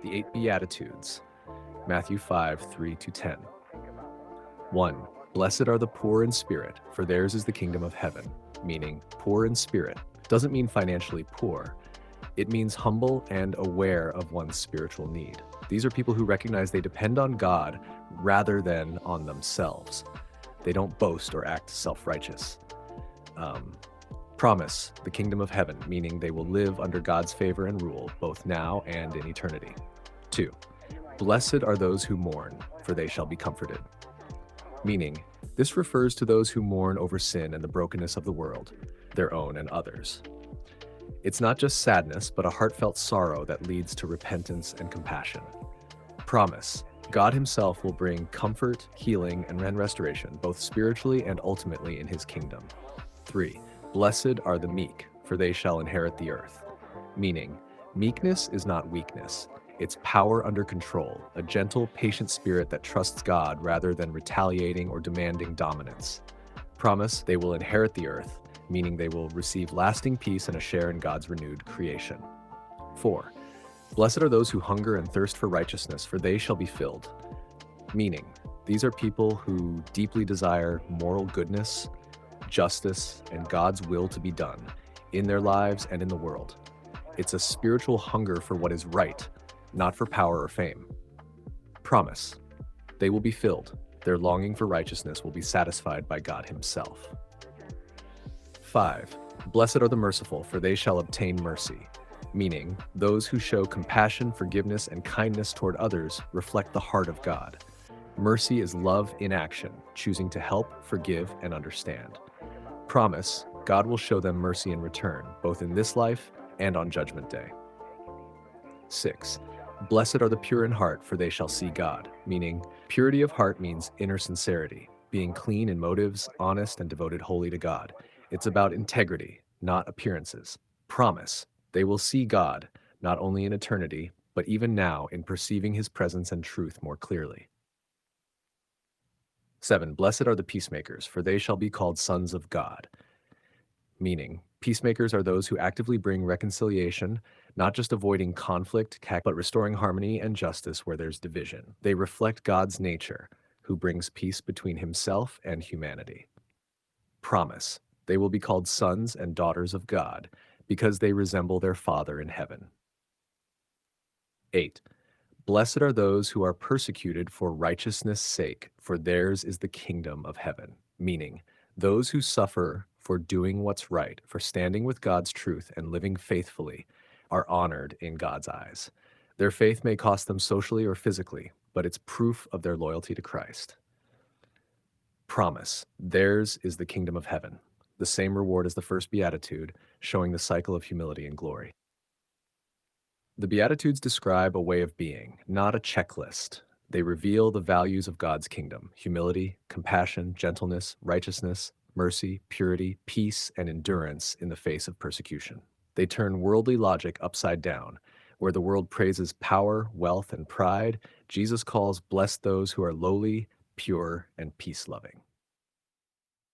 The 8 Beatitudes, Matthew 5, 3-10. 1. Blessed are the poor in spirit, for theirs is the kingdom of heaven. Meaning, poor in spirit doesn't mean financially poor. It means humble and aware of one's spiritual need. These are people who recognize they depend on God rather than on themselves. They don't boast or act self-righteous. Promise the kingdom of heaven, meaning they will live under God's favor and rule, both now and in eternity. 2. Blessed are those who mourn, for they shall be comforted. Meaning, this refers to those who mourn over sin and the brokenness of the world, their own and others. It's not just sadness, but a heartfelt sorrow that leads to repentance and compassion. Promise, God himself will bring comfort, healing, and restoration, both spiritually and ultimately in his kingdom. 3. Blessed are the meek, for they shall inherit the earth. Meaning, meekness is not weakness. It's power under control, a gentle, patient spirit that trusts God rather than retaliating or demanding dominance. Promise, they will inherit the earth, meaning they will receive lasting peace and a share in God's renewed creation. 4. Blessed are those who hunger and thirst for righteousness, for they shall be filled. Meaning, these are people who deeply desire moral goodness, justice, and God's will to be done in their lives and in the world. It's a spiritual hunger for what is right, not for power or fame. Promise, they will be filled. Their longing for righteousness will be satisfied by God himself. 5. Blessed are the merciful, for they shall obtain mercy. Meaning, those who show compassion, forgiveness, and kindness toward others reflect the heart of God. Mercy is love in action, choosing to help, forgive, and understand. Promise, God will show them mercy in return, both in this life and on Judgment Day. 6. Blessed are the pure in heart, for they shall see God. Meaning, purity of heart means inner sincerity, being clean in motives, honest, and devoted wholly to God. It's about integrity, not appearances. Promise, they will see God, not only in eternity, but even now in perceiving his presence and truth more clearly. 7. Blessed are the peacemakers, for they shall be called sons of God. Meaning, peacemakers are those who actively bring reconciliation, not just avoiding conflict, but restoring harmony and justice where there's division. They reflect God's nature, who brings peace between himself and humanity. Promise, they will be called sons and daughters of God, because they resemble their Father in heaven. 8. Blessed are those who are persecuted for righteousness' sake, for theirs is the kingdom of heaven. Meaning, those who suffer for doing what's right, for standing with God's truth and living faithfully, are honored in God's eyes. Their faith may cost them socially or physically, but it's proof of their loyalty to Christ. Promise, theirs is the kingdom of heaven, the same reward as the first beatitude, showing the cycle of humility and glory. The Beatitudes describe a way of being, not a checklist. They reveal the values of God's kingdom: humility, compassion, gentleness, righteousness, mercy, purity, peace, and endurance in the face of persecution. They turn worldly logic upside down. Where the world praises power, wealth, and pride, Jesus calls blessed those who are lowly, pure, and peace-loving.